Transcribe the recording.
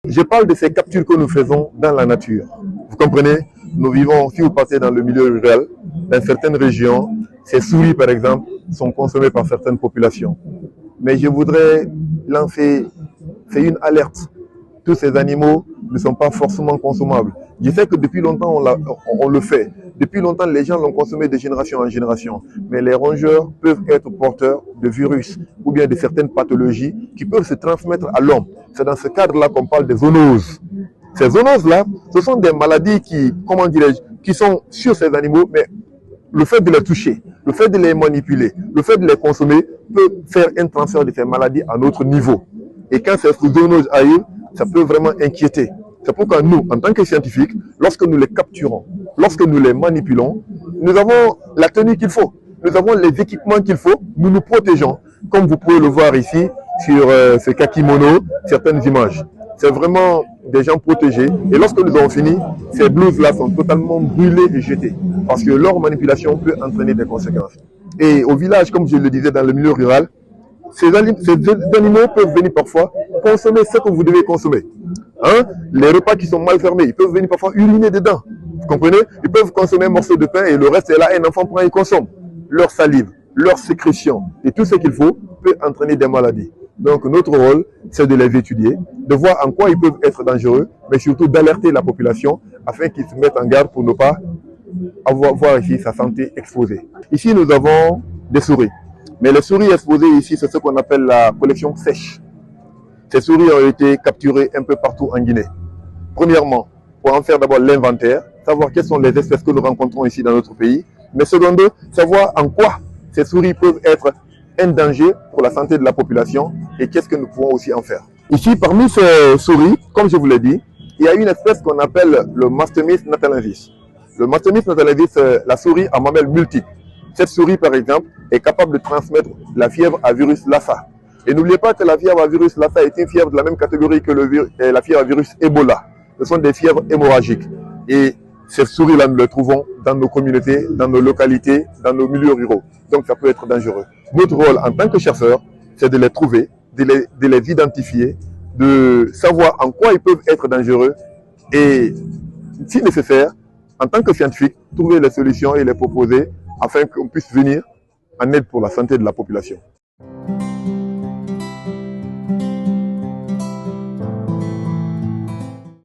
Je parle de ces captures que nous faisons dans la nature. Vous comprenez? Nous vivons, si vous passez dans le milieu rural, dans certaines régions, ces souris par exemple sont consommées par certaines populations. Mais je voudrais lancer, c'est une alerte. Tous ces animaux ne sont pas forcément consommables. Je sais que depuis longtemps on le fait. Depuis longtemps les gens l'ont consommé de génération en génération. Mais les rongeurs peuvent être porteurs de virus ou bien de certaines pathologies qui peuvent se transmettre à l'homme. C'est dans ce cadre-là qu'on parle des zoonoses. Ces zoonoses-là, ce sont des maladies qui, comment dirais-je, qui sont sur ces animaux, mais le fait de les toucher, le fait de les manipuler, le fait de les consommer peut faire un transfert de ces maladies à notre niveau. Et quand ces zoonoses arrivent, ça peut vraiment inquiéter. C'est pourquoi nous, en tant que scientifiques, lorsque nous les capturons, lorsque nous les manipulons, nous avons la tenue qu'il faut, nous avons les équipements qu'il faut, nous nous protégeons, comme vous pouvez le voir ici sur ce kakimono, certaines images. C'est vraiment des gens protégés. Et lorsque nous avons fini, ces blouses-là sont totalement brûlées et jetées. Parce que leur manipulation peut entraîner des conséquences. Et au village, comme je le disais dans le milieu rural, ces animaux peuvent venir parfois consommer ce que vous devez consommer. Hein? Les repas qui sont mal fermés, ils peuvent venir parfois uriner dedans. Vous comprenez? Ils peuvent consommer un morceau de pain et le reste est là, un enfant prend et consomme. Leur salive, leur sécrétion et tout ce qu'il faut peut entraîner des maladies. Donc notre rôle, c'est de les étudier, de voir en quoi ils peuvent être dangereux, mais surtout d'alerter la population afin qu'ils se mettent en garde pour ne pas voir ici sa santé exposée. Ici, nous avons des souris. Mais les souris exposées ici, c'est ce qu'on appelle la collection sèche. Ces souris ont été capturées un peu partout en Guinée. Premièrement, pour en faire d'abord l'inventaire, savoir quelles sont les espèces que nous rencontrons ici dans notre pays. Mais secondo, savoir en quoi ces souris peuvent être un danger pour la santé de la population et qu'est-ce que nous pouvons aussi en faire. Ici, parmi ces souris, comme je vous l'ai dit, il y a une espèce qu'on appelle le Mastomys natalensis. Le Mastomys natalensis, c'est la souris à mamelles multiples. Cette souris, par exemple, est capable de transmettre la fièvre à virus Lassa. Et n'oubliez pas que la fièvre à virus Lassa est une fièvre de la même catégorie que la fièvre à virus Ebola. Ce sont des fièvres hémorragiques. Et ces souris-là, nous les trouvons dans nos communautés, dans nos localités, dans nos milieux ruraux. Donc ça peut être dangereux. Notre rôle en tant que chercheurs, c'est de les trouver, de les identifier, de savoir en quoi ils peuvent être dangereux et, si nécessaire, en tant que scientifique, trouver les solutions et les proposer afin qu'on puisse venir en aide pour la santé de la population.